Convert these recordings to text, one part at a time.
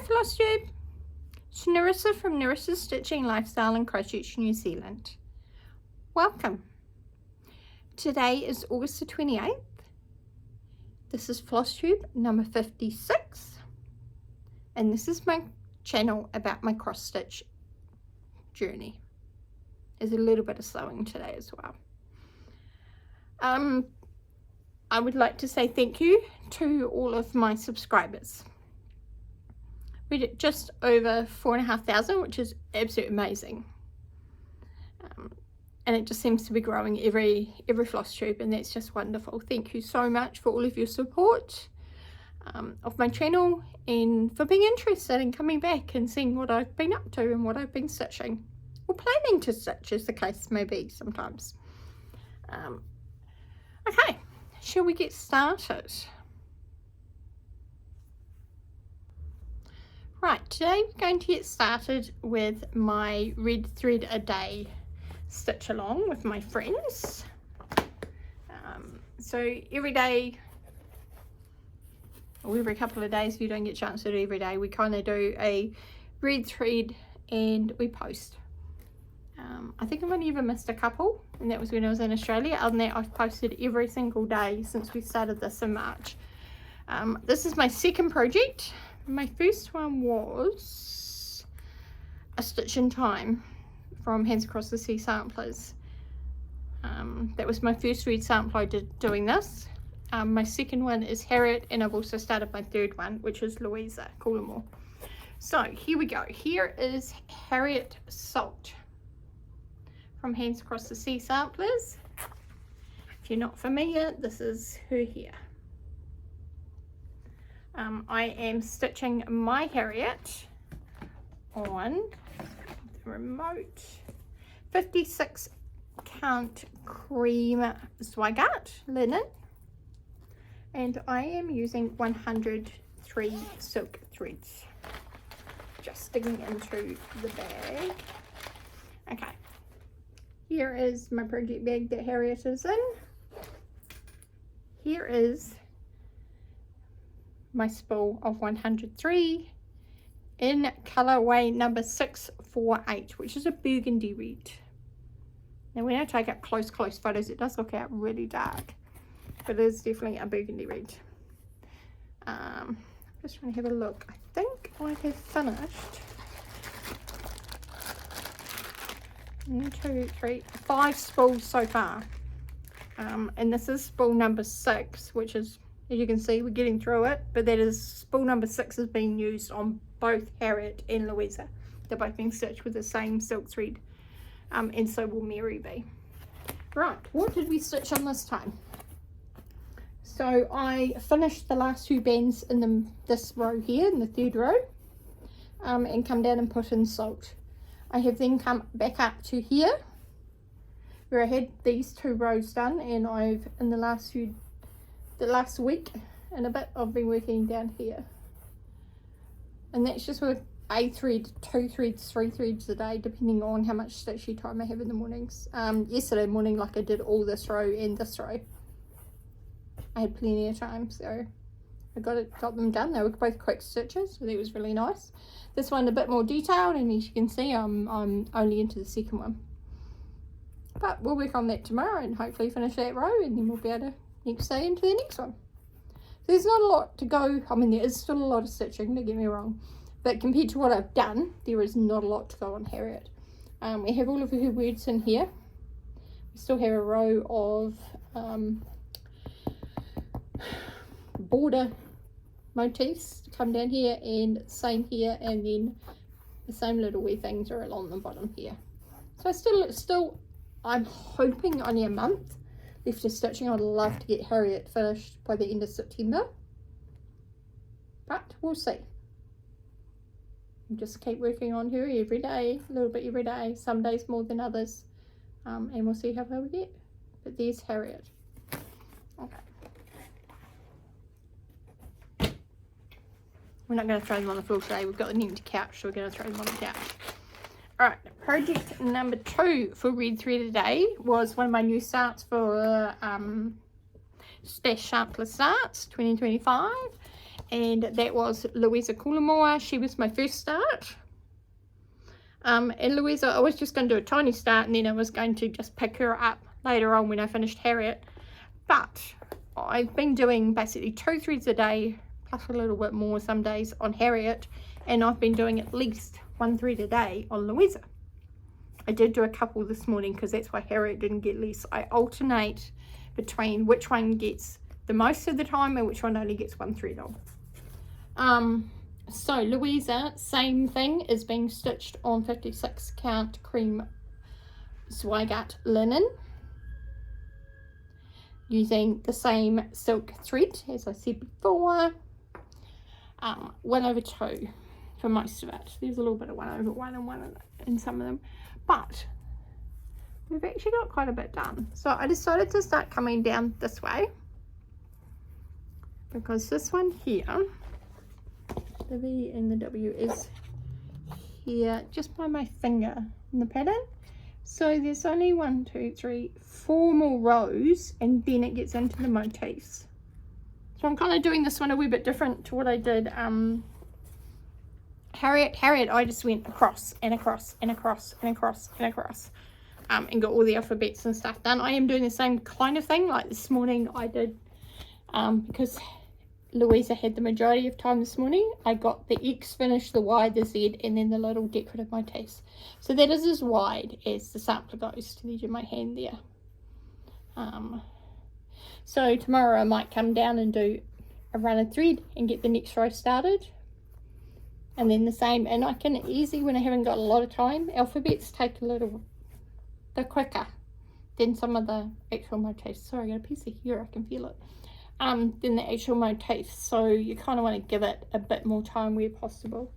Flosstube, it's Nerissa from Nerissa's Stitching Lifestyle in Christchurch, New Zealand. Welcome. Today is August the 28th. This is Flosstube number 56, and this is my channel about my cross stitch journey. There's a little bit of sewing today as well. I would like to say thank you to all of my subscribers. We did just over 4,500, which is absolutely amazing. And it just seems to be growing every Flosstube, and that's just wonderful. Thank you so much for all of your support of my channel, and for being interested in coming back and seeing what I've been up to and what I've been stitching, or planning to stitch, as the case may be sometimes. Okay, shall we get started? Right, today we're going to get started with my red thread a day stitch along with my friends. So every day, or every couple of days, if you don't get a chance to do it every day, we kind of do a red thread and we post. I think I've only ever missed a couple, and that was when I was in Australia. Other than that, I've posted every single day since we started this in March. This is my second project. My first one was a stitch in time from Hands Across the Sea Examplars. That was my first red sample I did doing this. My second one is Harriet, and I've also started my third one, which is Louisa, Coulimore. So here we go. Here is Harriet Salt from Hands Across the Sea Examplars. If you're not familiar, this is her here. I am stitching my Harriet on the remote 56 count cream Zweigart linen, and I am using 103 silk threads. Just digging into the bag. Okay, here is my project bag that Harriet is in. Here is my spool of 103 in colorway number 648, which is a burgundy red. Now when I take up close photos, it does look out really dark, but it is definitely a burgundy red. Just trying to have a look. I think I have finished 1, 2, 3, 5 spools so far, and this is spool number 6, which is, as you can see, we're getting through it, but that is spool number 6 is being used on both Harriet and Louisa. They're both being stitched with the same silk thread, and so will Mary be. Right, what did we stitch on this time? So I finished the last 2 bands in this row here, in the third row, and come down and put in salt. I have then come back up to here, where I had these 2 rows done, and I've, in the last week and a bit, I've been working down here, and that's just with a thread, 2 threads, 3 threads a day, depending on how much stitchy time I have in the mornings. Yesterday morning, like, I did all this row and this row. I had plenty of time, so I got them done. They were both quick stitches, so that was really nice. This one a bit more detailed, and as you can see, I'm only into the second one, but we'll work on that tomorrow and hopefully finish that row, and then we'll be able to next day into the next one. So there's not a lot to go. I mean, there is still a lot of stitching, don't get me wrong, but compared to what I've done, there is not a lot to go on Harriet. We have all of her words in here. We still have a row of border motifs to come down here, and same here, and then the same little wee things are along the bottom here. So still I'm hoping only a month left of stitching. I'd love to get Harriet finished by the end of September, but we'll see. Just keep working on her every day, a little bit every day, some days more than others, and we'll see how far we get. But there's Harriet. Okay, we're not going to throw them on the floor today. We've got an empty couch, so we're going to throw them on the couch. Alright, project number 2 for red thread a day was one of my new starts for Stash Sampler Starts 2025, and that was Louisa Coulimore. She was my first start. And Louisa, I was just going to do a tiny start, and then I was going to just pick her up later on when I finished Harriet. But I've been doing basically 2 threads a day, plus a little bit more some days on Harriet, and I've been doing at least 1 thread a day on Louisa. I did do a couple this morning because that's why Harriet didn't get less. I alternate between which one gets the most of the time and which one only gets 1 thread on. So Louisa, same thing, is being stitched on 56 count cream Zweigart linen, using the same silk thread as I said before. 1/2 for most of it. There's a little bit of 1/1 and 1 in some of them, but we've actually got quite a bit done. So I decided to start coming down this way, because this one here, the V and the W, is here just by my finger in the pattern. So there's only 1, 2, 3, 4 more rows, and then it gets into the motifs. So I'm kind of doing this one a wee bit different to what I did Harriet. I just went across and across and across and across and across, and got all the alphabets and stuff done. I am doing the same kind of thing like this morning I did, because Louisa had the majority of time this morning. I got the X finished, the Y, the Z, and then the little decorative motifs. So that is as wide as the sampler goes to the edge of my hand there. So tomorrow I might come down and do a run of thread and get the next row started, and then the same. And I can easily, when I haven't got a lot of time, alphabets take a little bit quicker than some of the actual motifs. Sorry, I got a piece of hair, I can feel it. Than the actual motifs, so you kind of want to give it a bit more time where possible.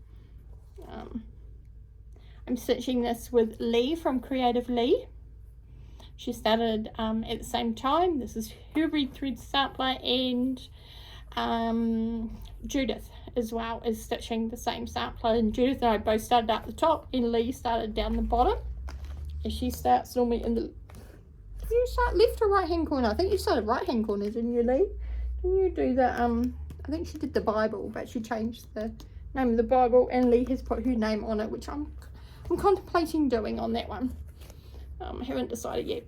I'm stitching this with Lee from Creative Lee. She started at the same time. This is her red thread sampler, and Judith as well is stitching the same sampler, and Judith and I both started up the top and Lee started down the bottom, and she starts normally in the, did you start left or right hand corner? I think you started right hand corner, didn't you, Lee? Can you do the I think she did the Bible, but she changed the name of the Bible, and Lee has put her name on it, which I'm contemplating doing on that one. Haven't decided yet,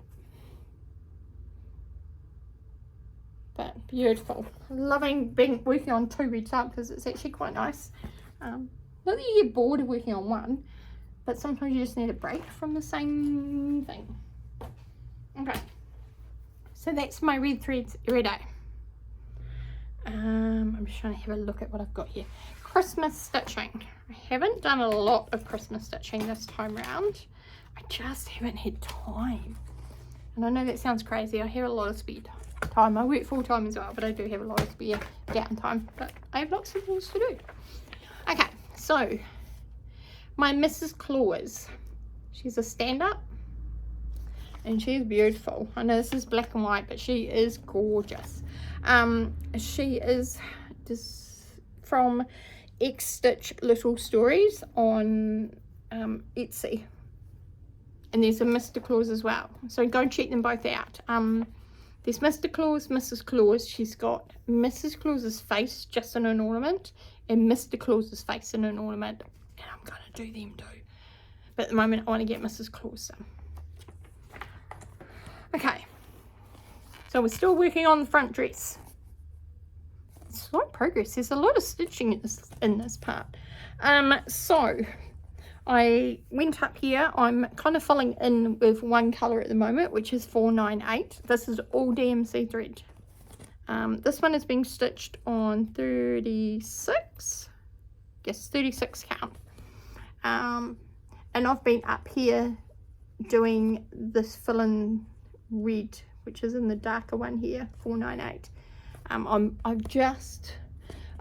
but beautiful. Loving working on 2 red samplers. It's actually quite nice. Not that you get bored of working on one, but sometimes you just need a break from the same thing. Okay, so that's my red threads every day. I'm just trying to have a look at what I've got here. Christmas stitching. I haven't done a lot of Christmas stitching this time round. I just haven't had time. And I know that sounds crazy. I have a lot of spare time. I work full time as well, but I do have a lot of spare downtime. But I have lots of things to do. Okay, so my Mrs. Claus. She's a stand-up, and she's beautiful. I know this is black and white, but she is gorgeous. She is just from X Stitch Little Stories on Etsy, and there's a Mr. Claus as well, so go check them both out. There's Mr. Claus, Mrs. Claus. She's got Mrs. Claus's face just in an ornament, and Mr. Claus's face in an ornament, and I'm gonna do them too, but at the moment I want to get Mrs. Claus done. Okay, so we're still working on the front dress. Slight progress. There's a lot of stitching in this part. So I went up here. I'm kind of filling in with one colour at the moment, which is 498. This is all DMC thread. This one is being stitched on 36. Yes, 36 count. And I've been up here doing this fill-in red, which is in the darker one here, 498. I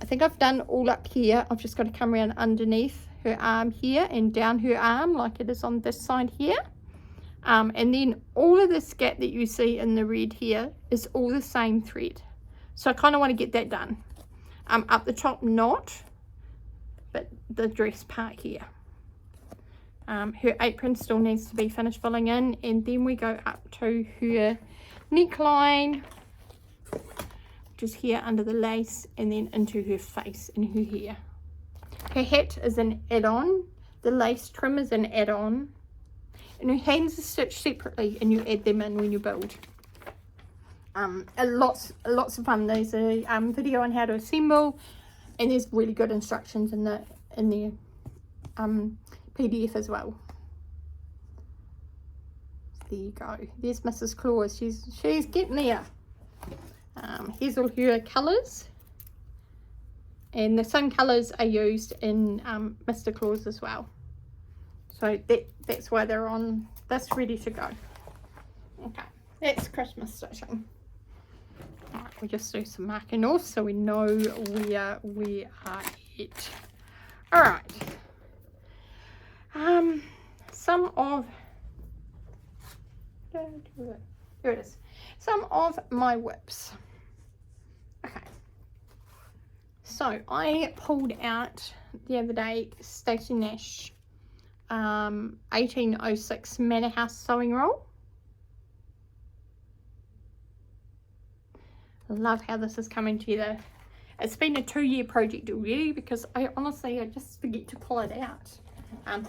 think I've done all up here. I've just got to come around underneath her arm here and down her arm like it is on this side here, and then all of this gap that you see in the red here is all the same thread. So I kind of want to get that done. Up the top not, but the dress part here. Her apron still needs to be finished filling in, and then we go up to her neckline, stitches here under the lace and then into her face and her hair. Her hat is an add-on, the lace trim is an add-on, and her hands are stitched separately and you add them in when you build. Lots of fun. There's a video on how to assemble, and there's really good instructions in the PDF as well. There you go. There's Mrs. Claus. She's getting there. Here's all her colours, and the same colours are used in Mr. Claus as well. So that's why they're on this, ready to go. Okay, that's Christmas stitching. Alright, we just do some marking off so we know where we are at. Alright. Some of, here it is. Some of my whips. Okay. So I pulled out the other day Stacey Nash 1806 Manor House sewing roll. I love how this is coming together. It's been a 2-year project already because I just forget to pull it out.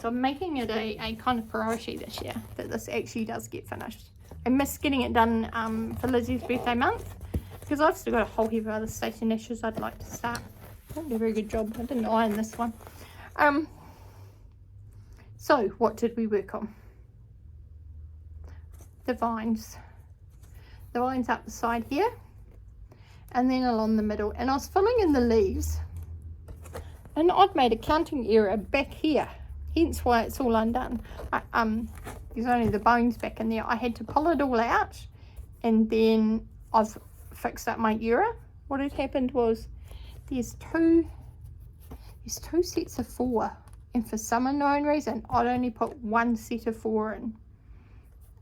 So I'm making it a kind of priority this year that this actually does get finished. I miss getting it done for Lizzie's birthday month because I've still got a whole heap of other Stacey Nashes I'd like to start. I didn't do a very good job. I didn't iron this one. So what did we work on? The vines. The vines up the side here, and then along the middle. And I was filling in the leaves, and I'd made a counting error back here. Hence why it's all undone. There's only the bones back in there. I had to pull it all out, and then I've fixed up my error. What had happened was there's two sets of 4, and for some unknown reason I'd only put 1 set of 4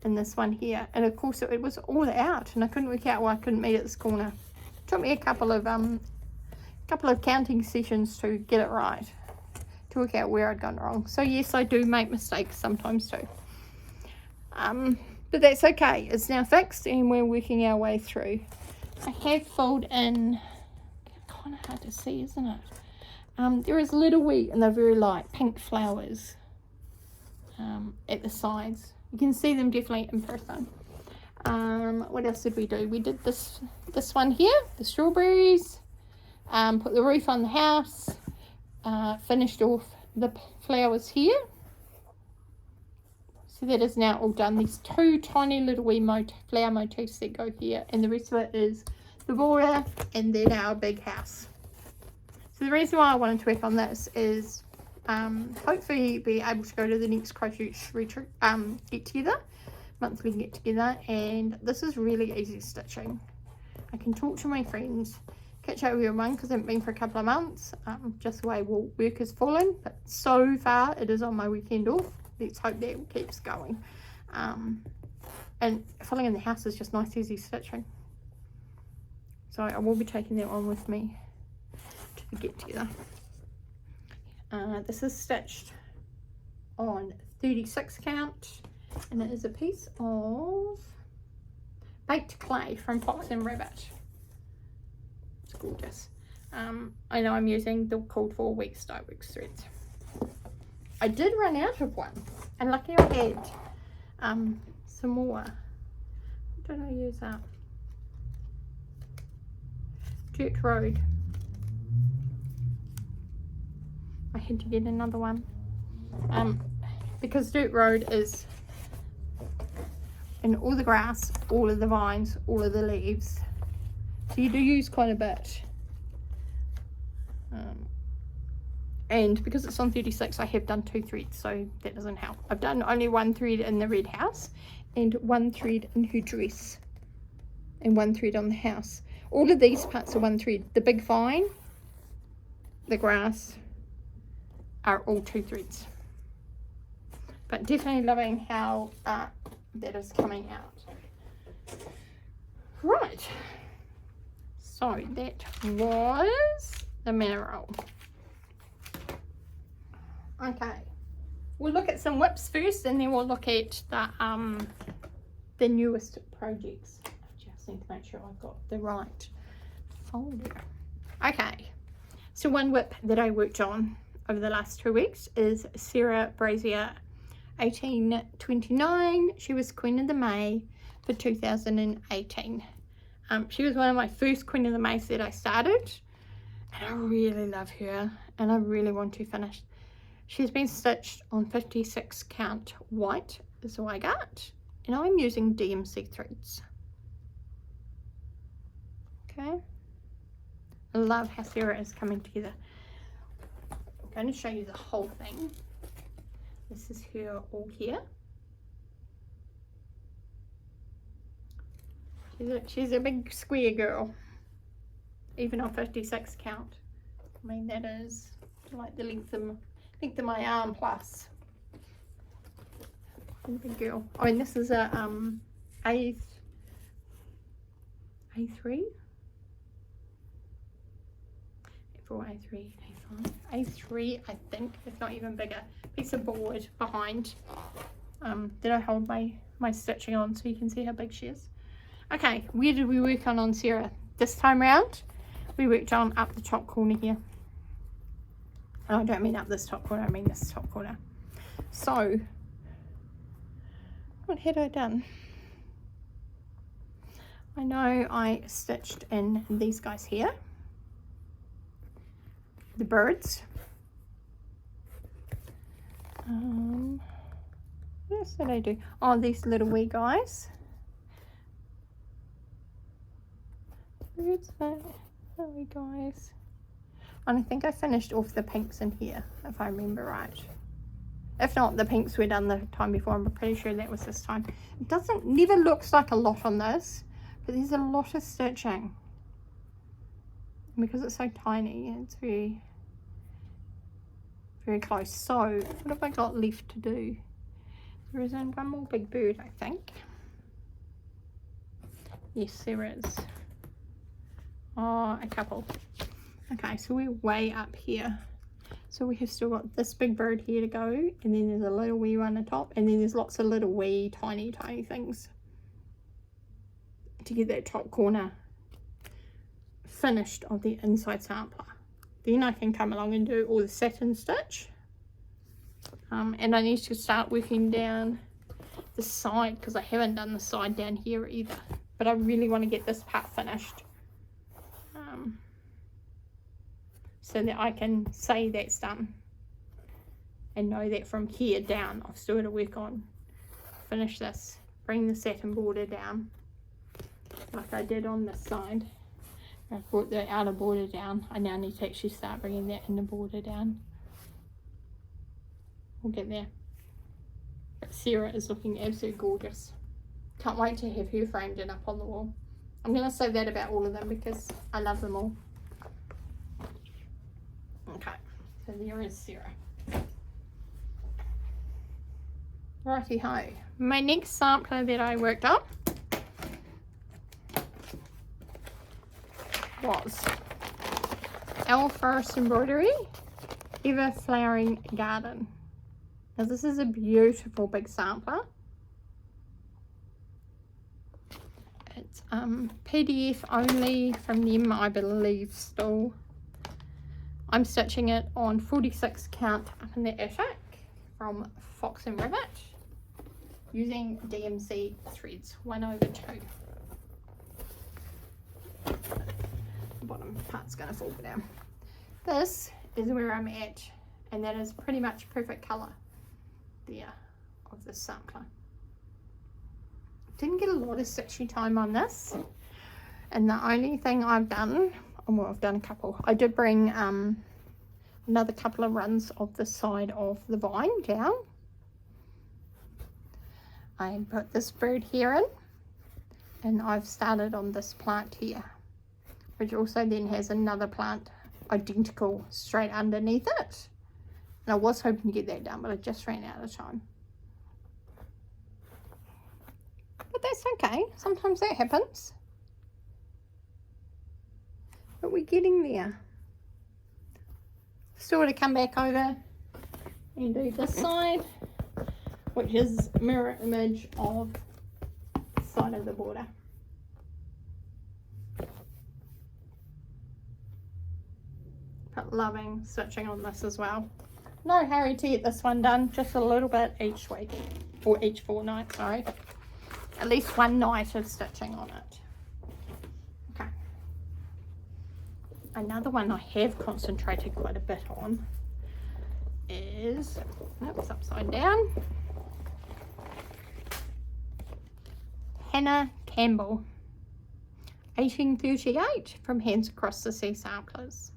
in this one here, and of course it was all out, and I couldn't work out why I couldn't meet at this corner. It took me a couple of counting sessions to get it right, to work out where I'd gone wrong. So yes, I do make mistakes sometimes too, but that's okay. It's now fixed and we're working our way through. I have filled in, kind of hard to see, isn't it? There is little wee, and they're very light pink flowers at the sides. You can see them definitely in person. What else did we do? We did this one here, the strawberries, put the roof on the house, finished off the flowers here. So that is now all done. These 2 tiny little wee flower motifs that go here, and the rest of it is the border and then our big house. So the reason why I wanted to work on this is hopefully be able to go to the next crochet retreat, get together, monthly get together, and this is really easy stitching. I can talk to my friends, catch up with everyone because I haven't been for a couple of months, just the way work has fallen, but so far it is on my weekend off. Let's hope that keeps going. And filling in the house is just nice easy stitching, so I will be taking that one with me to the get together. This is stitched on 36 count, and it is a piece of baked clay from Fox and Rabbit. It's gorgeous. I know I'm using the called for Weeks Dye Works threads. I did run out of one, and lucky I had some more. What did I use up? Dirt Road. I had to get another one because Dirt Road is in all the grass, all of the vines, all of the leaves, so you do use quite a bit. And because it's on 36, I have done 2 threads, so that doesn't help. I've done only 1 thread in the red house and 1 thread in her dress and 1 thread on the house. All of these parts are 1 thread. The big vine, the grass, are all 2 threads. But definitely loving how that is coming out. Right, so that was the Manor roll. Okay, we'll look at some whips first, and then we'll look at the newest projects. I just need to make sure I've got the right folder. Okay, so one whip that I worked on over the last 2 weeks is Sarah Braizear 1829. She was Queen of the May for 2018. She was one of my first Queen of the Mays that I started, and I really love her and I really want to finish. She's been stitched on 56 count white is what I got, and I'm using DMC threads. Okay, I love how Sarah is coming together. I'm going to show you the whole thing. This is her all here. She's a big square girl, even on 56 count. I mean, that is like the length of my arm plus. Big girl. I mean, this is a A3. For A3, A5, A3, I think, if not even bigger. Piece of board behind that I hold my stitching on, so you can see how big she is. Okay, where did we work on Sarah? This time round, we worked on up the top corner here. Oh, I don't mean up this top corner, I mean this top corner. So, what had I done? I know I stitched in these guys here. The birds. What else did I do? Oh, these little wee guys. Where's that? Little wee guys. And I think I finished off the pinks in here, if I remember right. If not, the pinks were done the time before. I'm pretty sure that was this time. It never looks like a lot on this, but there's a lot of stitching. Because it's so tiny, it's very, very close. So, what have I got left to do? There is one more big bird, I think. Yes, there is. Oh, a couple. Okay, so we're way up here. So we have still got this big bird here to go, and then there's a little wee one on top, and then there's lots of little wee tiny things to get that top corner finished of the inside sampler. Then I can come along and do all the satin stitch, and I need to start working down the side because I haven't done the side down here either, but I really want to get this part finished so that I can say that's done and know that from here down I've still got to work on, finish this, bring the satin border down like I did on this side. I've brought the outer border down. I now need to actually start bringing that inner border down. We'll get there. But Sarah is looking absolutely gorgeous. Can't wait to have her framed and up on the wall. I'm going to say that about all of them because I love them all. Okay, so there is Sarah. Righty ho. My next sampler that I worked on was Elfrowering Embroidery, Everflowering Garden. Now this is a beautiful big sampler. It's PDF only from them, I believe still. I'm stitching it on 46 count up in the attic from Fox and Rivet using DMC threads 1/2. The bottom part's going to fall down. This is where I'm at, and that is pretty much perfect colour there of this sampler. Didn't get a lot of stitchy time on this, and the only thing I've done, well, I've done a couple. I did bring another couple of runs of the side of the vine down. I put this bird here in, and I've started on this plant here, which also then has another plant identical straight underneath it. And I was hoping to get that done, but I just ran out of time. But that's okay, sometimes that happens. But we're getting there. Still to come back over and do this side, which is mirror image of the side of the border. loving stitching on this as well. No hurry to get this one done, just a little bit each week, or each fortnight, sorry. At least one night of stitching on it. Okay. Another one I have concentrated quite a bit on is, oops, upside down, Hannah Campbell, 1838, from Hands Across the Sea Samplers.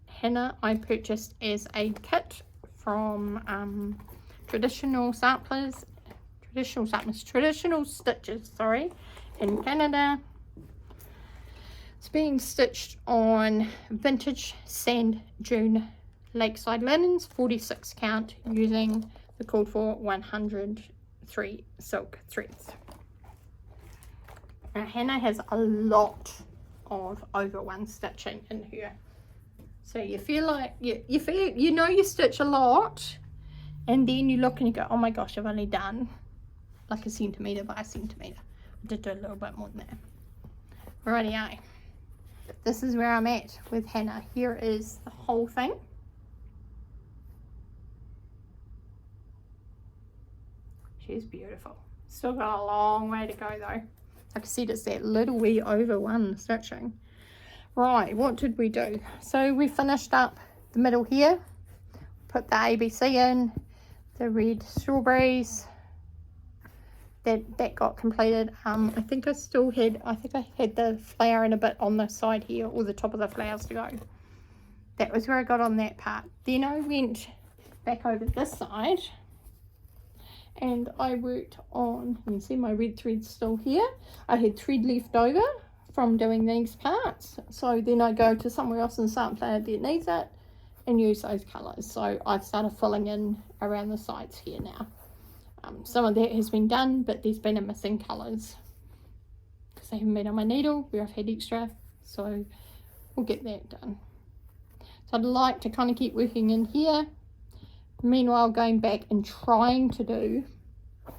Henna I purchased as a kit from traditional stitches, sorry, in Canada. It's being stitched on vintage sand dune lakeside linens, 46 count, using the called for 103 silk threads. Now Hannah has a lot of over one stitching in here, so you feel like you know you stitch a lot, and then you look and you go, oh my gosh, I've only done like a centimetre by a centimetre. I did do a little bit more than that. Rightio, this is where I'm at with Hannah. Here is the whole thing. She's beautiful. Still got a long way to go though. Like I said, it's that little wee over one stitching. Right, what did we do? So we finished up the middle here, put the ABC in, the red strawberries, that got completed. I think I had the flower in a bit on the side here, or the top of the flowers to go. That was where I got on that part. Then I went back over this side and I worked on, you can see my red thread's still here. I had thread left over from doing these parts, so then I go to somewhere else and start playing that needs it and use those colours. So I've started filling in around the sides here now. Some of that has been done, but there's been a missing colours because they haven't been on my needle where I've had extra, so we'll get that done. So I'd like to kind of keep working in here, meanwhile going back and trying to do, I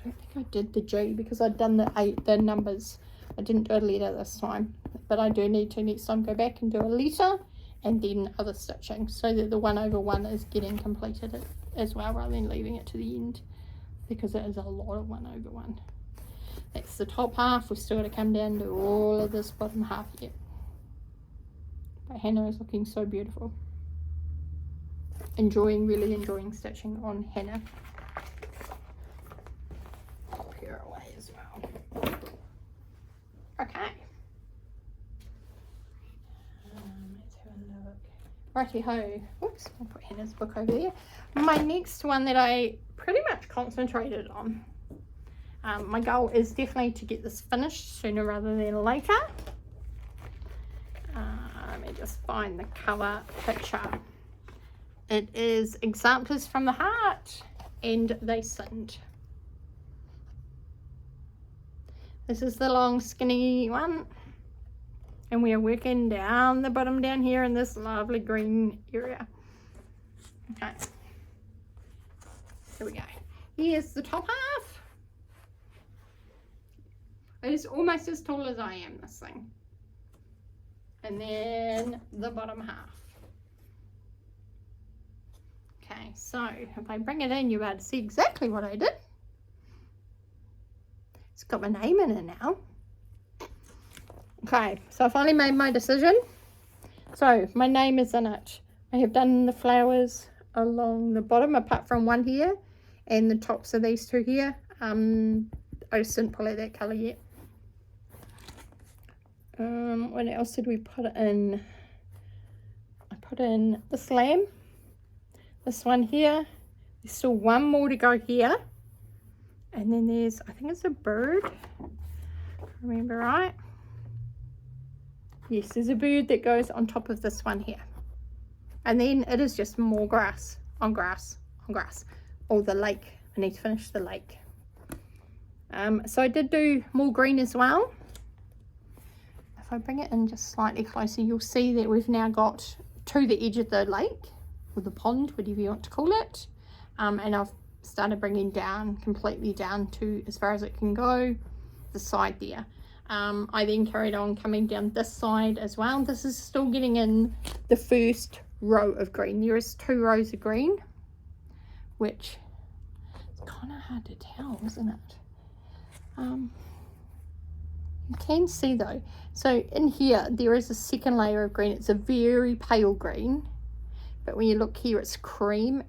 don't think I did the G because I'd done the numbers. I didn't do a letter this time, but I do need to next time go back and do a letter and then other stitching, so that the 1 over 1 is getting completed as well, rather than leaving it to the end, because it is a lot of 1 over 1. That's the top half. We've still got to come down to all of this bottom half yet. But Hannah is looking so beautiful. Really enjoying stitching on Hannah. Pop her away as well. Okay. Let's have a look. Righty ho. Oops, I'll put Hannah's book over there. My next one that I pretty much concentrated on. My goal is definitely to get this finished sooner rather than later. Let me just find the cover picture. It is Examplars from the Heart, and they sinned. This is the long skinny one, and we are working down the bottom down here in this lovely green area. Okay, here we go. Here's the top half. It is almost as tall as I am, this thing. And then the bottom half. Okay, so if I bring it in, you're about to see exactly what I did. It's got my name in it now. Okay, so I finally made my decision. So my name is in it. I have done the flowers along the bottom, apart from one here, and the tops of these two here. I just didn't pull out that colour yet. What else did we put in? I put in this lamb, this one here. There's still one more to go here, and then there's, I think it's a bird, remember right? Yes, there's a bird that goes on top of this one here, and then it is just more grass on grass on grass. Oh, the lake, I need to finish the lake. So I did do more green as well. If I bring it in just slightly closer, you'll see that we've now got to the edge of the lake, or the pond, whatever you want to call it. And I've started bringing down, completely down to as far as it can go, the side there. I then carried on coming down this side as well. This is still getting in the first row of green. There is 2 rows of green, which is kind of hard to tell, isn't it? You can see though, so in here there is a second layer of green. It's a very pale green, but when you look here it's cream,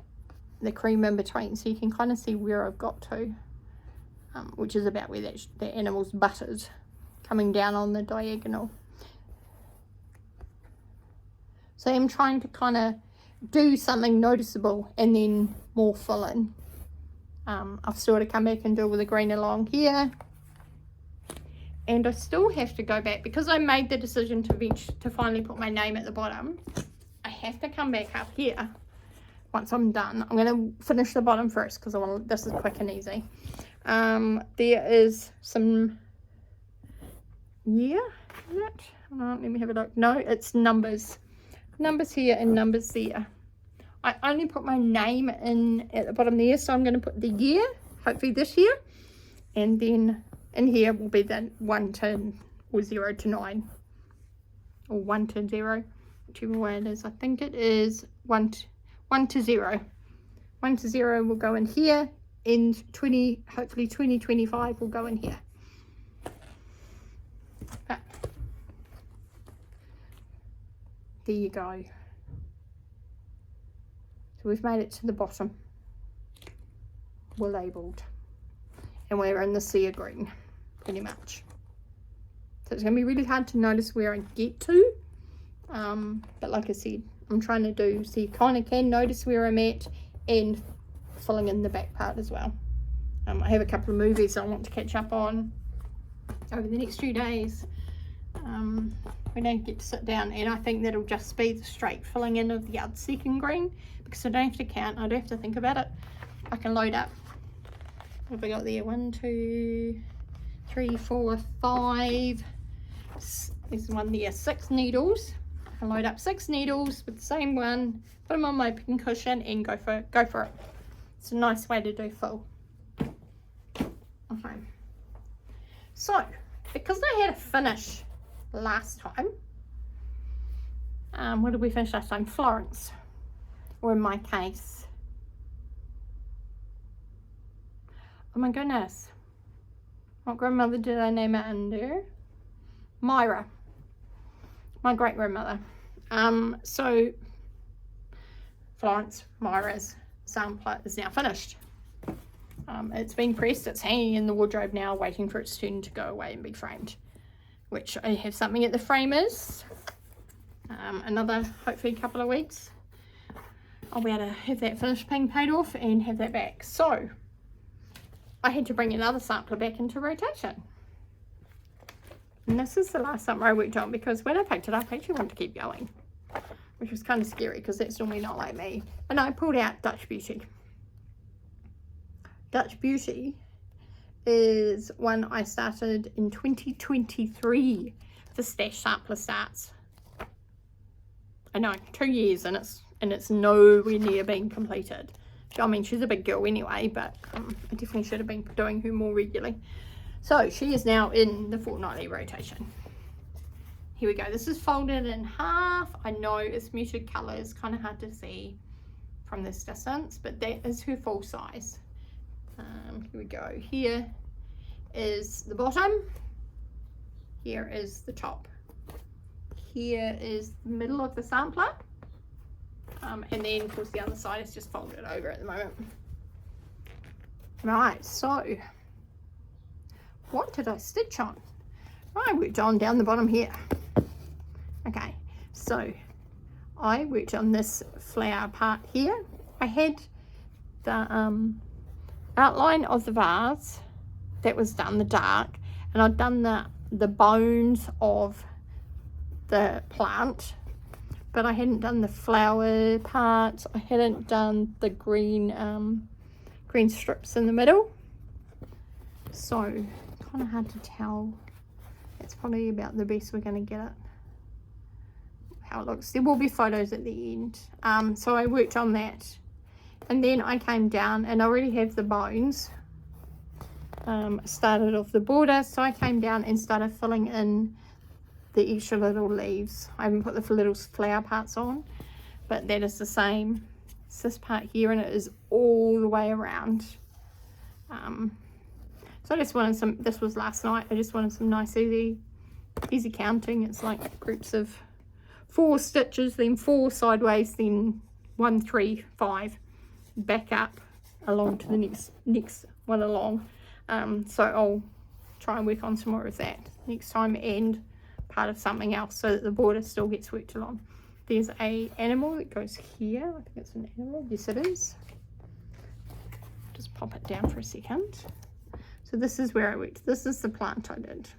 the cream in between, so you can kind of see where I've got to, which is about where that animal's butt is, coming down on the diagonal. So I'm trying to kind of do something noticeable and then more fill in. I've still got to come back and do all the green along here. And I still have to go back, because I made the decision to finally put my name at the bottom. I have to come back up here once I'm done. I'm going to finish the bottom first because this is quick and easy. There is some, let me have a look. No, it's numbers here and numbers there. I only put my name in at the bottom there, so I'm going to put the year, hopefully this year, and then in here will be the 1 to, or 0 to 9, or 1 to 0, whichever way it is. I think it is 1 to 0. 1 to 0 will go in here, and hopefully 2025 will go in here. But there you go. So we've made it to the bottom. We're labelled, and we're in the sea of green, pretty much. So it's going to be really hard to notice where I get to, but like I said, I'm trying to do so you kind of can notice where I'm at, and filling in the back part as well. I have a couple of movies I want to catch up on over the next few days. We don't get to sit down, and I think that'll just be the straight filling in of the other second green, because I don't have to count, I don't have to think about it. I can load up. What have I got there? 1, 2, 3, 4, 5. There's one there, 6 needles. I can load up 6 needles with the same one, put them on my pin cushion, and go for it. It's a nice way to do full. Okay. So, because I had a finish last time, what did we finish last time? Florence, or in my case, oh my goodness, what grandmother did I name it under? Myra, my great grandmother. So Florence, Myra's sampler is now finished. It's been pressed, it's hanging in the wardrobe now, waiting for its turn to go away and be framed, which I have something at the framers. Another, hopefully, couple of weeks, I'll be able to have that finished being paid off and have that back. So I had to bring another sampler back into rotation, and this is the last sampler I worked on, because when I picked it up I actually wanted to keep going, which was kind of scary because that's normally not like me. And I pulled out Dutch Beauty. Dutch Beauty is one I started in 2023. The stash sampler starts. I know, 2 years, and it's nowhere near being completed. I mean, she's a big girl anyway, but I definitely should have been doing her more regularly. So she is now in the fortnightly rotation. Here we go. This is folded in half. I know it's muted colours, kind of hard to see from this distance, but that is her full size. Here we go. Here is the bottom. Here is the top. Here is the middle of the sampler. And then, of course, the other side is just folded over at the moment. Right, so what did I stitch on? I worked on down the bottom here. Okay, so I worked on this flower part here. I had the outline of the vase that was done, the dark, and I'd done the bones of the plant, but I hadn't done the flower part. I hadn't done the green green strips in the middle, so kind of hard to tell. It's probably about the best we're going to get it, how it looks. There will be photos at the end. So I worked on that, and then I came down and I already have the bones started off the border, so I came down and started filling in the extra little leaves. I haven't put the little flower parts on, but that is the same as this part here, and it is all the way around. So I just wanted some, this was last night, I just wanted some nice easy counting. It's like groups of 4 stitches, then 4 sideways, then 1, 3, 5 back up along to the next one along. So I'll try and work on some more of that next time, and part of something else, so that the border still gets worked along. There's a animal that goes here. I think it's an animal. Yes, it is. Just pop it down for a second. So this is where I worked. This is the plant I did.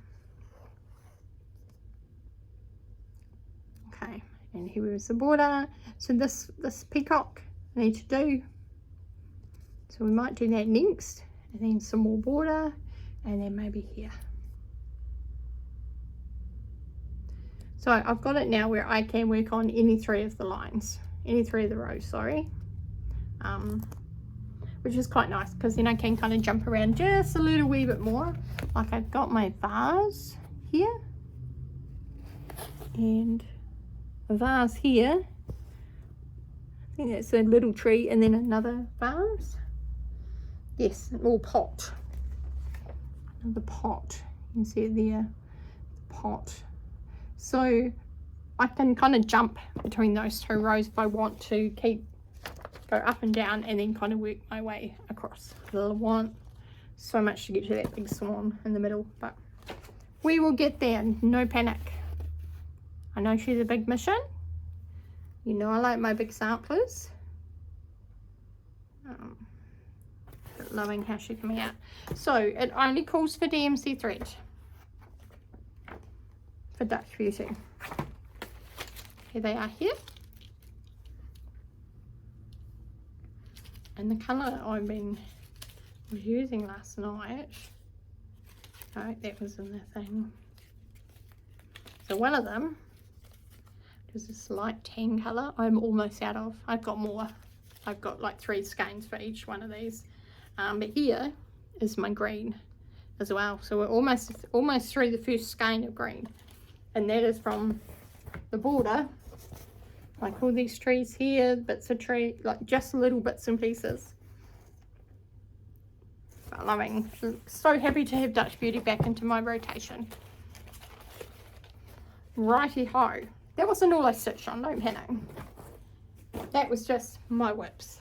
Okay, and here is the border. So this peacock I need to do. So we might do that next, and then some more border, and then maybe here. So I've got it now where I can work on any 3 of the lines, any 3 of the rows, sorry. Which is quite nice, because then I can kind of jump around just a little wee bit more. Like I've got my vase here, and a vase here. I think that's a little tree, and then another vase. Yes, an all pot. Another pot. You can see it there, pot. So I can kind of jump between those 2 rows if I want to go up and down, and then kind of work my way across. I want so much to get to that big swan in the middle, but we will get there, no panic. I know she's a big mission. You know I like my big samplers. Loving how she's coming out. So it only calls for DMC thread for Dutch Beauty. Here they are here. And the colour I was using last night, no, that was in the thing. So one of them is this light tan colour I'm almost out of. I've got more. I've got like 3 skeins for each one of these. But here is my green as well. So we're almost through the first skein of green. And that is from the border. Like all these trees here, bits of tree, like just little bits and pieces. But loving. So happy to have Dutch Beauty back into my rotation. Righty ho. That wasn't all I stitched on, don't panic. That was just my whips.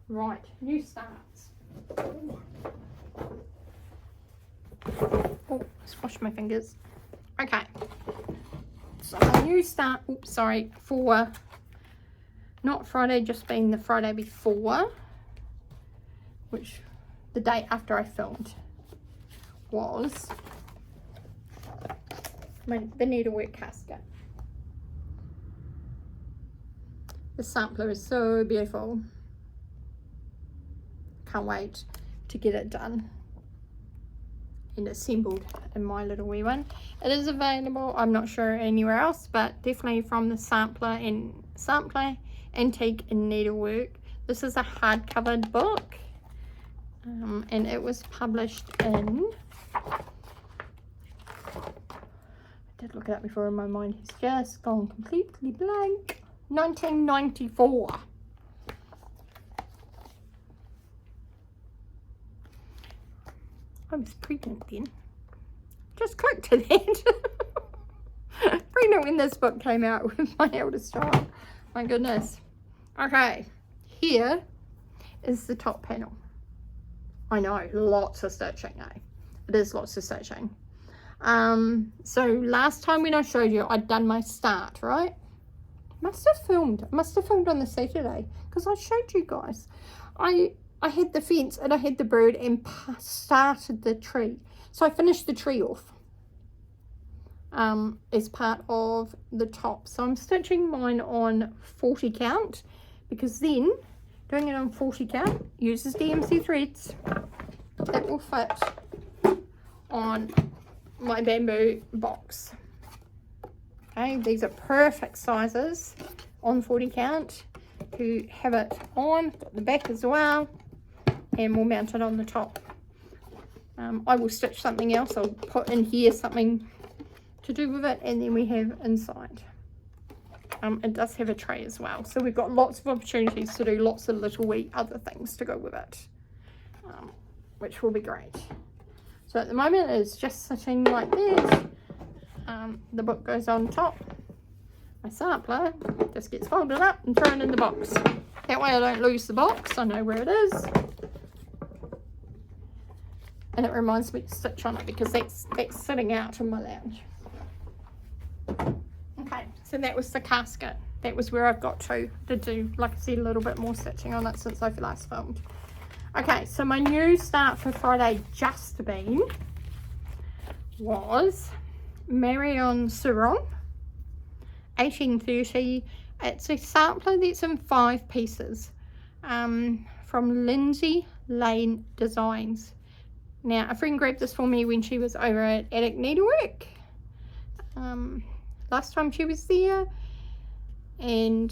Right, new starts. Oh, squashed my fingers. Okay, so a new start, oops, sorry, for not Friday, just being the Friday before, which the day after I filmed was the Needlework Casket. The sampler is so beautiful. Can't wait to get it done and assembled in my little wee one. It is available, I'm not sure anywhere else, but definitely from the Sampler Antique and Needlework. This is a hardcover book, and it was published in, I did look it up before and my mind has just gone completely blank, 1994. I was pregnant then. Just clicked to that. Pregnant when this book came out with my eldest child. My goodness. Okay, here is the top panel. I know, lots of stitching, eh? It is lots of stitching. So last time when I showed you, I'd done my start, right? Must have filmed on the Saturday, because I showed you guys. I had the fence and I had the bird and started the tree. So I finished the tree off as part of the top. So I'm stitching mine on 40 count, because then doing it on 40 count uses DMC threads that will fit on my bamboo box. Okay, these are perfect sizes on 40 count. to have it on. Got the back as well, and we'll mount it on the top. I will stitch something else. I'll put in here something to do with it, and then we have inside. It does have a tray as well, so we've got lots of opportunities to do lots of little wee other things to go with it, which will be great. So at the moment it's just sitting like this. The book goes on top. My sampler just gets folded up and thrown in the box. That way I don't lose the box, I know where it is. And it reminds me to stitch on it because that's sitting out in my lounge. Okay, so that was the casket. That was where I've got to do, like I said, a little bit more stitching on it since I've last filmed. Okay, so my new start for Friday just been was Marion CERON 1830. It's a sampler that's in 5 pieces from Lindsay Lane Designs. Now, a friend grabbed this for me when she was over at Attic Needlework. Last time she was there, and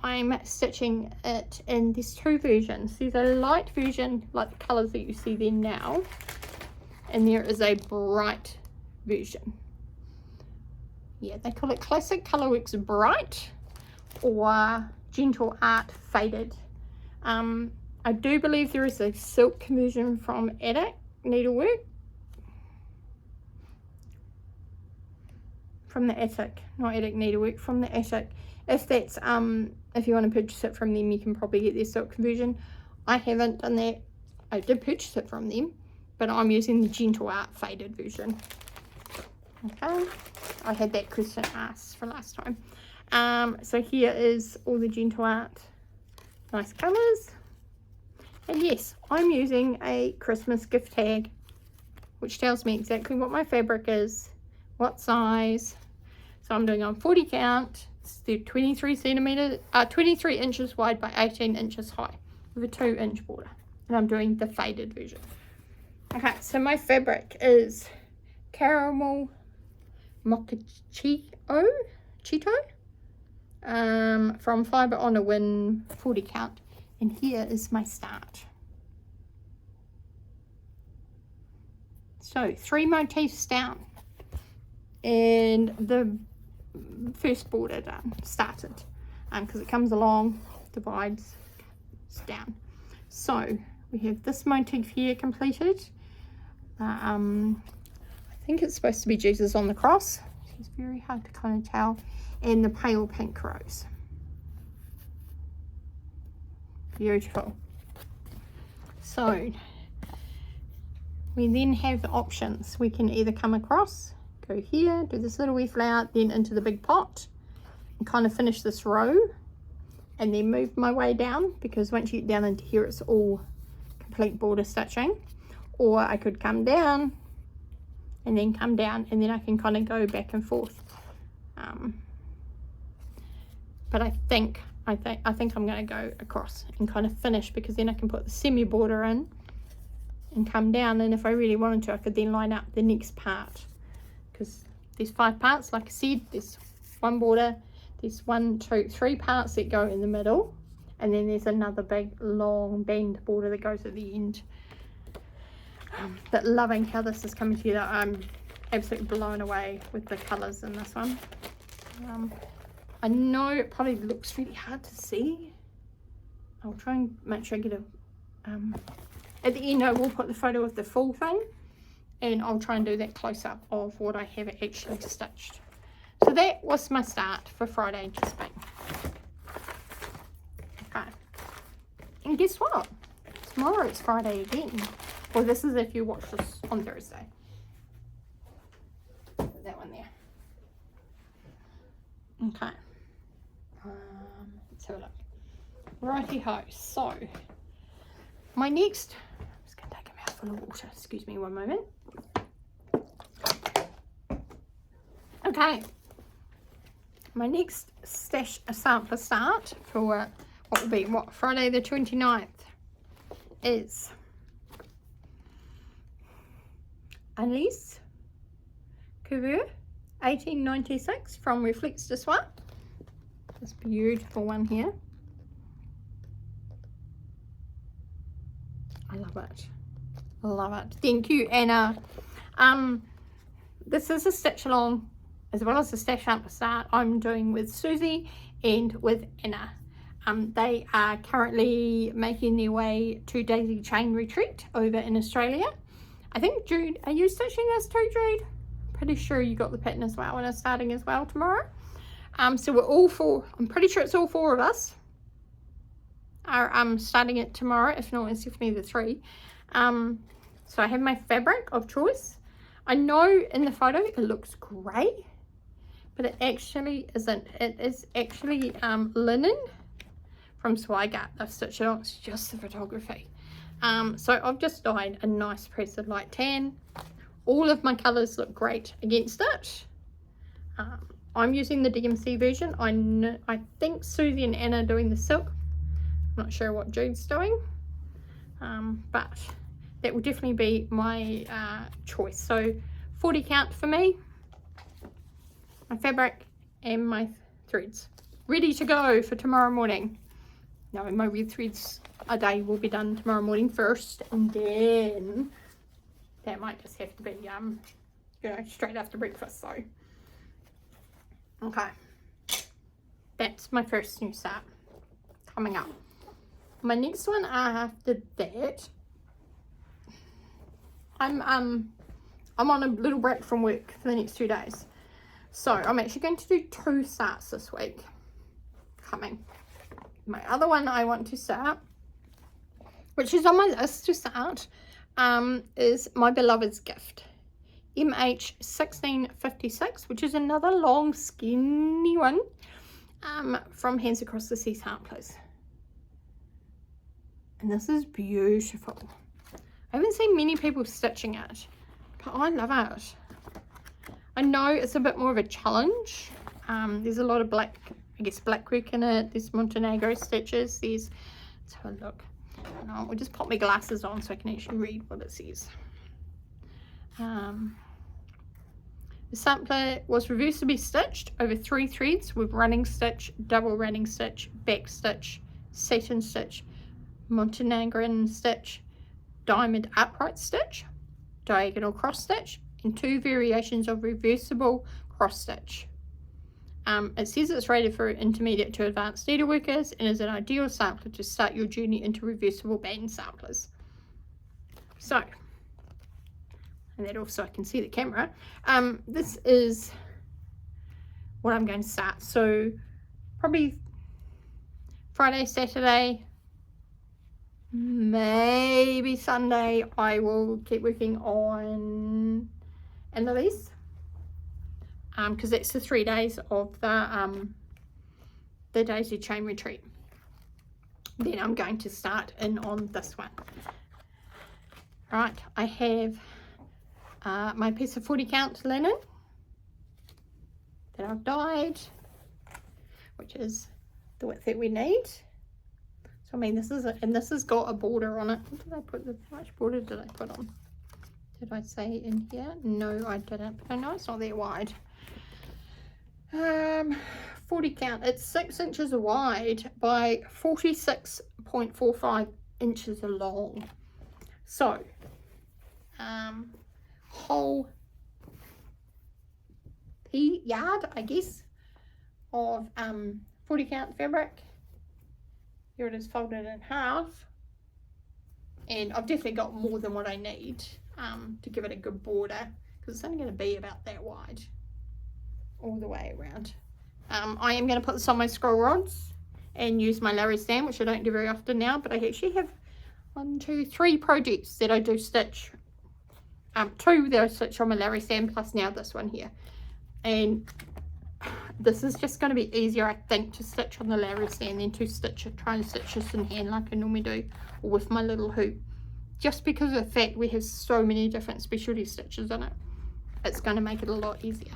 I'm stitching it in these 2 versions. There's a light version, like the colours that you see there now, and there is a bright version. Yeah, they call it Classic Colourworks Bright or Gentle Art Faded. I do believe there is a silk conversion from Attic Needlework. From the Attic, not Attic Needlework, from the Attic. If that's if you want to purchase it from them, you can probably get their silk conversion. I haven't done that. I did purchase it from them, but I'm using the Gentle Art Faded version. Okay, I had that question asked for last time. So here is all the Gentle Art, nice colours. And yes, I'm using a Christmas gift tag, which tells me exactly what my fabric is, what size. So I'm doing on 40 count. It's 23 inches wide by 18 inches high with a 2-inch border, and I'm doing the faded version. Okay, so my fabric is caramel mochaccino from Fibre on a Wing 40 count, and here is my start. So 3 motifs down, and the first border done, started, because it comes along, divides, it's down. So we have this motif here completed. I think it's supposed to be Jesus on the cross. It's very hard to kind of tell. And the pale pink rose. Beautiful. So we then have the options. We can either come across, go here, do this little wee flower, then into the big pot, and kind of finish this row, and then move my way down, because once you get down into here it's all complete border stitching. Or I could come down and then come down, and then I can kind of go back and forth. But I think I'm going to go across and kind of finish, because then I can put the semi border in and come down, and if I really wanted to I could then line up the next part, because there's 5 parts, like I said. There's 1 border, there's 1, 2, 3 parts that go in the middle, and then there's another big long bend border that goes at the end. But loving how this is coming together. I'm absolutely blown away with the colours in this one. I know it probably looks really hard to see. I'll try and make sure I get a at the end I will put the photo of the full thing, and I'll try and do that close up of what I have actually stitched. So that was my start for Friday just been. Okay, and guess what, tomorrow it's Friday again. Well, this is if you watch this on Thursday. Put that one there. Okay. Let's have a look. Righty ho. So, my next. I'm just going to take a mouthful of water. Excuse me one moment. Okay. My next sampler start for what will be Friday the 29th is Anais Curveur 1896 from Reflex de Soie. This beautiful one here. I love it. I love it. Thank you, Anna. This is a stitch along as well as the stash up start I'm doing with Susie and with Anna. They are currently making their way to Daisy Chain Retreat over in Australia. I think Jude, are you stitching this too, Jude? Pretty sure you got the pattern as well and are starting as well tomorrow. So we're all four, I'm pretty sure it's all four of us are starting it tomorrow, if not it's definitely the three. So I have my fabric of choice. I know in the photo it looks grey, but it actually isn't. It is actually linen from Soie. I've stitched it on, it's just the photography. So I've just dyed a nice press of light tan. All of my colours look great against it. I'm using the DMC version. I think Susie and Anna are doing the silk. I'm not sure what Jude's doing, but that will definitely be my choice. So 40 count for me, my fabric and my threads ready to go for tomorrow morning. No, my red threads a day will be done tomorrow morning first, and then that might just have to be you know, straight after breakfast. So okay, that's my first new start coming up. My next one after that, I'm on a little break from work for the next 2 days, so I'm actually going to do 2 starts this week coming. My other one I want to start, which is on my list to start, is My Beloved's Gift, MH1656, which is another long skinny one from Hands Across the Sea Samplers. And this is beautiful. I haven't seen many people stitching it, but I love it. I know it's a bit more of a challenge. There's a lot of black work in it. There's Montenegro stitches. Let's have a look. I'll just pop my glasses on so I can actually read what it says. The sampler was reversibly stitched over 3 threads with running stitch, double running stitch, back stitch, satin stitch, Montenegrin stitch, diamond upright stitch, diagonal cross stitch, and 2 variations of reversible cross stitch. It says it's rated for intermediate to advanced needleworkers and is an ideal sampler to start your journey into reversible band samplers. So, and that also I can see the camera. This is what I'm going to start. So probably Friday, Saturday, maybe Sunday I will keep working on Anais, because that's the 3 days of the Daisy Chain Retreat. Then I'm going to start in on this one. Right, I have my piece of 40 count linen that I've dyed, which is the width that we need. So I mean, this is it, and this has got a border on it. What did I put? How much border did I put on? Did I say in here? No, I didn't. I know it's not that wide. 40 count. It's 6 inches wide by 46.45 inches long. So, whole yard, I guess, of 40 count fabric. Here it is folded in half, and I've definitely got more than what I need to give it a good border, because it's only going to be about that wide all the way around. I am going to put this on my scroll rods and use my Larry stand, which I don't do very often now, but I actually have 1, 2, 3 projects that I do stitch. 2 that I stitch on my Larry stand, plus now this one here, and this is just going to be easier, I think, to stitch on the Larry stand than to try and stitch this in hand like I normally do, or with my little hoop, just because of the fact we have so many different specialty stitches in it. It's going to make it a lot easier.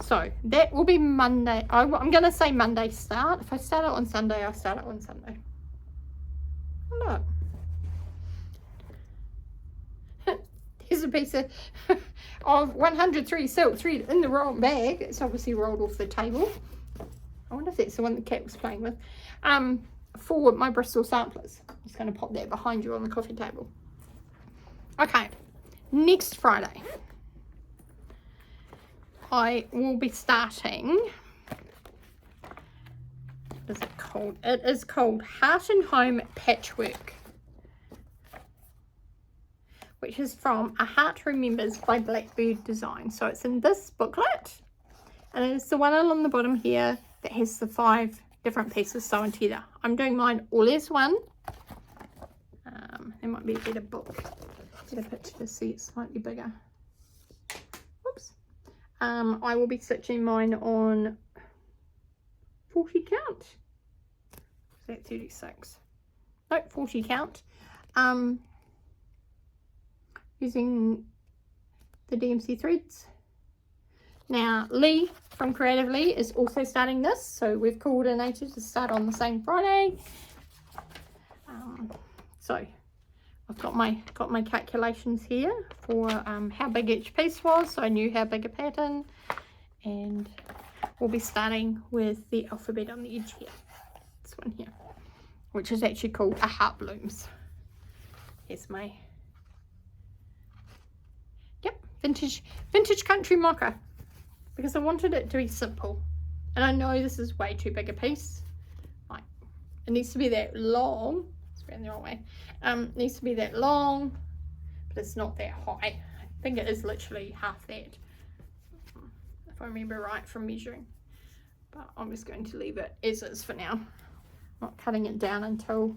So that will be Monday. I'm going to say Monday start. If I start it on Sunday, I'll start it on Sunday. Look, here's a piece of 103 silk thread in the wrong bag. It's obviously rolled off the table. I wonder if that's the one the cat was playing with. For my Bristol samplers. just going to pop that behind you on the coffee table. Okay, next Friday I will be starting, what is it called? It is called Heart and Home Patchwork, which is from A Heart Remembers by Blackbird Design. So it's in this booklet, and it's the one along the bottom here that has the 5 different pieces sewn together. I'm doing mine all as one. There might be a better book, better picture to see it slightly bigger. Oops. I will be stitching mine on 40 count. Is that 36? No, 40 count. Using the DMC threads. Now Lee from Creative Lee is also starting this, so we've coordinated to start on the same Friday. So I've got my calculations here for how big each piece was, so I knew how big a pattern, and we'll be starting with the alphabet on the edge here, this one here, which is actually called A Heart Blooms. Here's my vintage country mocha, because I wanted it to be simple, and I know this is way too big a piece. Like, it needs to be that long. It's around the wrong way. It needs to be that long, but it's not that high. I think it is literally half that, if I remember right from measuring, but I'm just going to leave it as is for now, not cutting it down until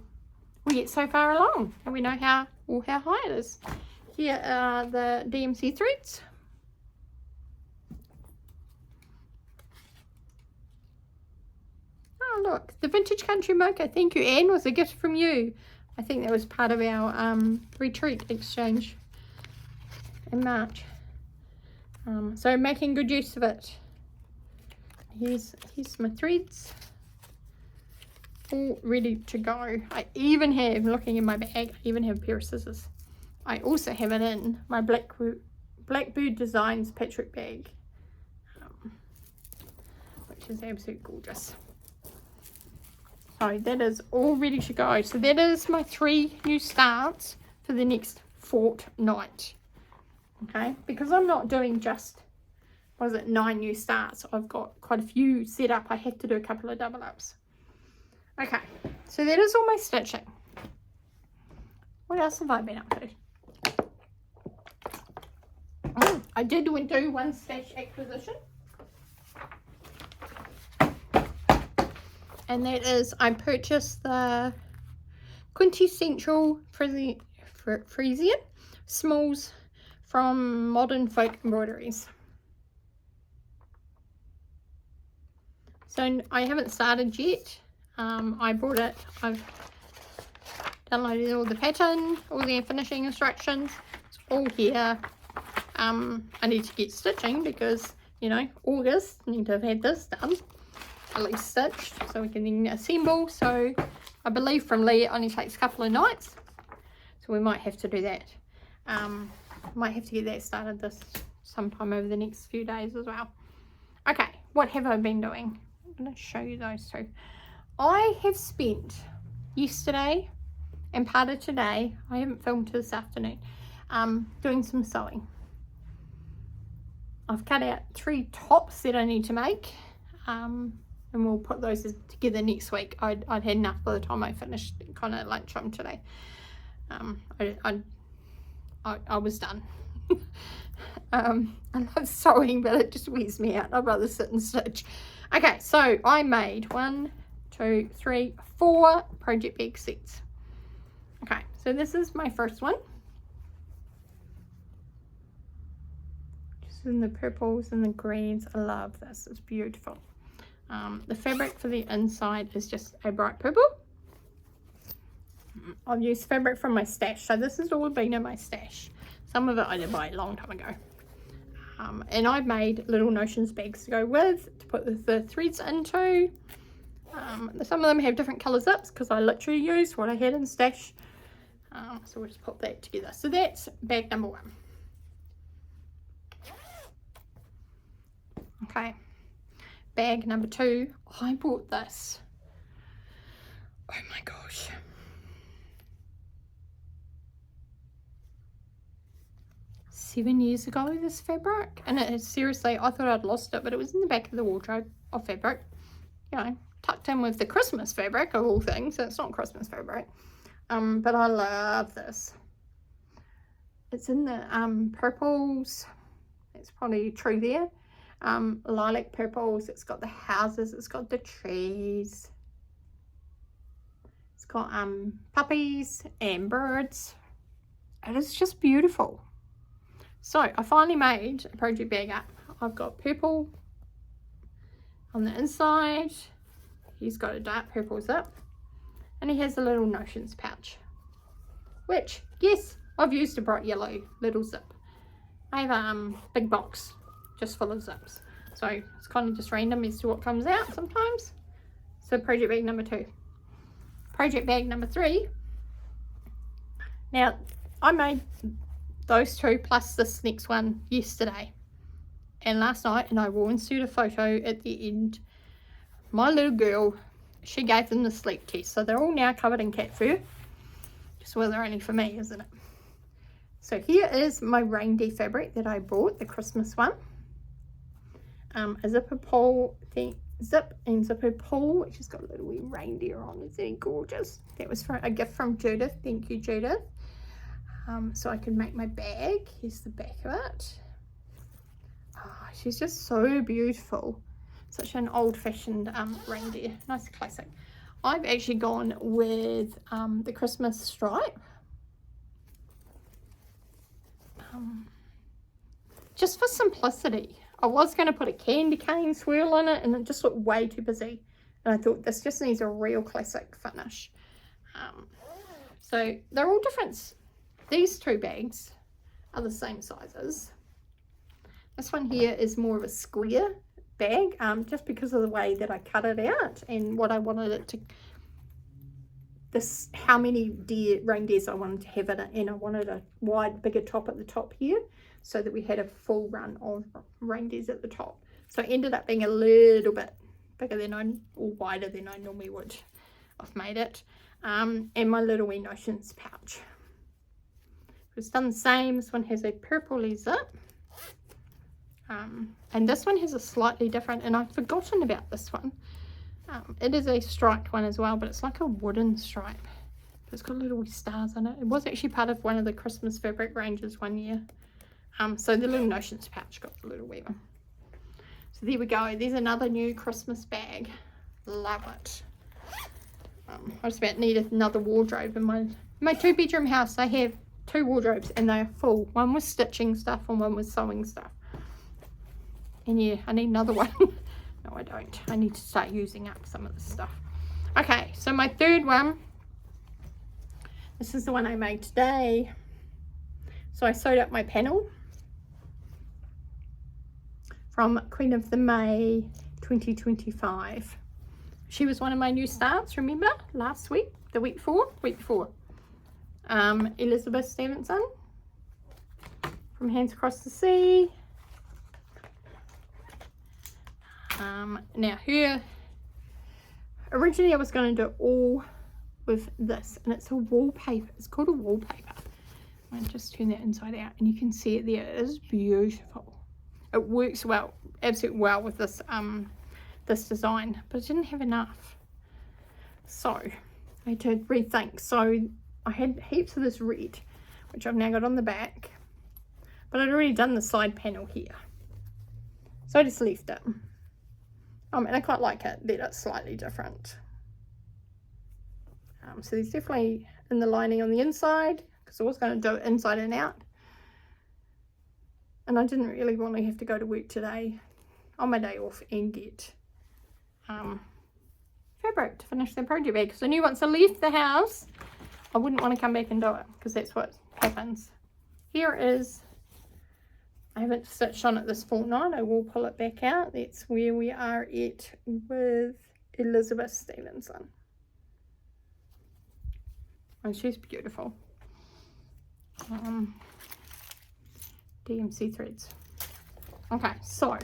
we get so far along and we know how high it is. Here are the DMC threads. Oh look, the Vintage Country Mocha. Thank you, Anne, was a gift from you. I think that was part of our retreat exchange in March. So making good use of it. Here's my threads, all ready to go. I even have, looking in my bag, I even have a pair of scissors. I also have it in my Blackbird Designs patchwork bag, which is absolutely gorgeous. So that is all ready to go. So that is my 3 new starts for the next fortnight. Okay, because I'm not doing just, 9 new starts. I've got quite a few set up. I have to do a couple of double ups. Okay, so that is all my stitching. What else have I been up to? I did do one stash acquisition, and that is I purchased the quintessential Braizear smalls from Modern Folk Embroideries. So I haven't started yet. I bought it. I've downloaded all the pattern, all the finishing instructions. It's all here. I need to get stitching because, you know, August, I need to have had this done, at least stitched, so we can then assemble. So I believe from Lee it only takes a couple of nights, so we might have to do that. Might have to get that started this sometime over the next few days as well. Okay, what have I been doing? I'm going to show you those two. I have spent yesterday and part of today, I haven't filmed till this afternoon, doing some sewing. I've cut out 3 tops that I need to make, and we'll put those together next week. I'd had enough by the time I finished kind of lunchtime today. I was done. I love sewing, but it just wears me out. I'd rather sit and stitch. Okay, so I made 1, 2, 3, 4 project bag sets. Okay, so this is my first one. Just in the purples and the greens. I love this. It's beautiful. The fabric for the inside is just a bright purple. I've used fabric from my stash, so this has all been in my stash. Some of it I did buy a long time ago. And I've made little notions bags to go with, to put the threads into. Some of them have different colour zips because I literally used what I had in stash. So we'll just put that together. So that's bag number 1. Okay, bag number 2. I bought this. Oh my gosh. 7 years ago, this fabric, and it is seriously, I thought I'd lost it, but it was in the back of the wardrobe of fabric, you know, tucked in with the Christmas fabric of all things. So it's not Christmas fabric, but I love this. It's in the purples. It's probably true there. Lilac purples. It's got the houses, it's got the trees, it's got puppies and birds. It is just beautiful. So I finally made a project bag up. I've got purple on the inside. He's got a dark purple zip, and he has a little notions pouch, which, yes, I've used a bright yellow little zip. I have a big box just full of zips, so it's kind of just random as to what comes out sometimes. So project bag number 2. Project bag number 3. Now I made those 2 plus this next one yesterday and last night, and I will insert a photo at the end. My little girl, she gave them the sleep test, so they're all now covered in cat fur. Just well, they're only for me, isn't it? So here is my reindeer fabric that I bought, the Christmas one. A zipper pull, zip and zipper pull, which has got a little wee reindeer on. Isn't it gorgeous? That was for a gift from Judith. Thank you, Judith. So I can make my bag. Here's the back of it. Oh, she's just so beautiful. Such an old-fashioned reindeer. Nice classic. I've actually gone with the Christmas stripe. Just for simplicity. I was going to put a candy cane swirl in it, and it just looked way too busy. And I thought this just needs a real classic finish. So they're all different. These 2 bags are the same sizes. This one here is more of a square bag, just because of the way that I cut it out and what I wanted it to, how many reindeers I wanted to have in it, and I wanted a wide, bigger top at the top here, so that we had a full run of reindeers at the top. So it ended up being a little bit bigger than or wider than I normally would have made it. And my little wee notions pouch. It's done the same. This one has a purpley zip. And this one has a slightly different, and I've forgotten about this one. It is a striped one as well, but it's like a wooden stripe. It's got little stars in it. It was actually part of one of the Christmas fabric ranges one year. So the little notions pouch got the little weaver. So there we go. There's another new Christmas bag. Love it. I just about need another wardrobe in my 2-bedroom house. I have 2 wardrobes and they are full. One with stitching stuff and one with sewing stuff. And yeah, I need another one. No, I don't. I need to start using up some of this stuff. Okay, so my 3rd one. This is the one I made today. So I sewed up my panel from Queen of the May 2025. She was one of my new starts, remember? Last week, the week before. Elizabeth Stevenson from Hands Across the Sea. Now her, originally I was going to do it all with this, and it's a wallpaper. It's called a wallpaper. I'll just turn that inside out and you can see it there. It is beautiful. It works well, absolutely well with this this design, but it didn't have enough, so I had to rethink. So I had heaps of this red, which I've now got on the back, but I'd already done the side panel here, so I just left it. And I quite like it that it's slightly different. So there's definitely in the lining on the inside, because I was going to do it inside and out, and I didn't really want to have to go to work today on my day off and get fabric to finish the project bag, because I knew once I left the house I wouldn't want to come back and do it, because that's what happens. Here is, I haven't stitched on it this fortnight. I will pull it back out. That's where we are at with Elizabeth Stevenson. And she's beautiful. DMC threads. Okay, so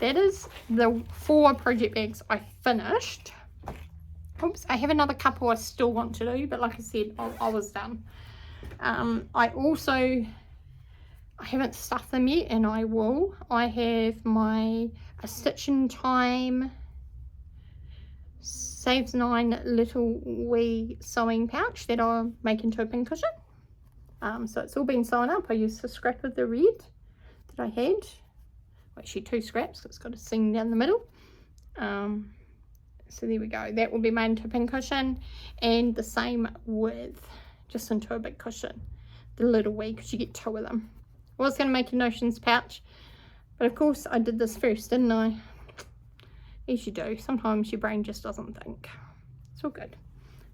that is the 4 project bags I finished. Oops, I have another couple I still want to do, but like I said, I was done. I also I haven't stuffed them yet, and I will. I have my A Stitch in Time Saves 9 little wee sewing pouch that I'll make into a pincushion. So it's all been sewn up. I used a scrap of the red that I had. Well, actually 2 scraps, so it's got a seam down the middle. So there we go. That will be made into a pincushion, and the same with just into a big cushion. The little wee, because you get 2 of them. I was going to make a notions pouch, but of course I did this first, didn't I? As you do. Sometimes your brain just doesn't think. It's all good.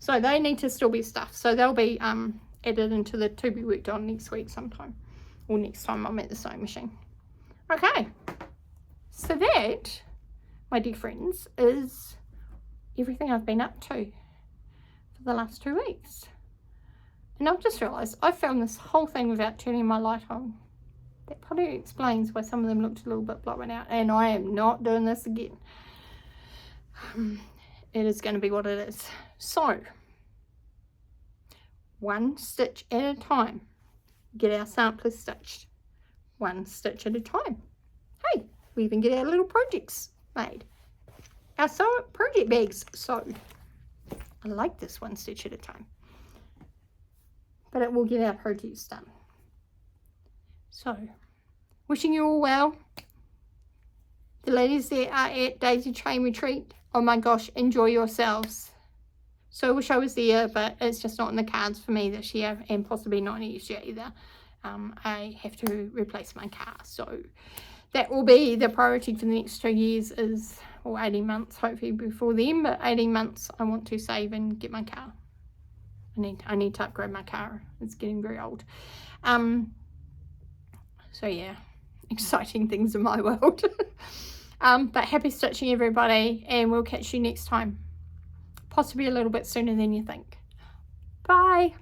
So they need to still be stuffed. So they'll be added into the to be worked on next week sometime. Or next time I'm at the sewing machine. Okay. So that, my dear friends, is everything I've been up to for the last 2 weeks. And I've just realised I filmed this whole thing without turning my light on. That probably explains why some of them looked a little bit blown out. And I am not doing this again. It is going to be what it is. So, 1 stitch at a time. Get our samplers stitched. 1 stitch at a time. Hey, we even get our little projects made. Our project bags sewed. I like this 1 stitch at a time. But it will get our projects done. So, wishing you all well. The ladies that are at Daisy Train Retreat, oh my gosh, enjoy yourselves. So I wish I was there, but it's just not in the cards for me this year, and possibly not next year either. I have to replace my car, so that will be the priority for the next 2 years, is, or 18 months hopefully before then, but 18 months I want to save and get my car. I need to upgrade my car. It's getting very old. So yeah, exciting things in my world. But happy stitching, everybody, and we'll catch you next time. Possibly a little bit sooner than you think. Bye.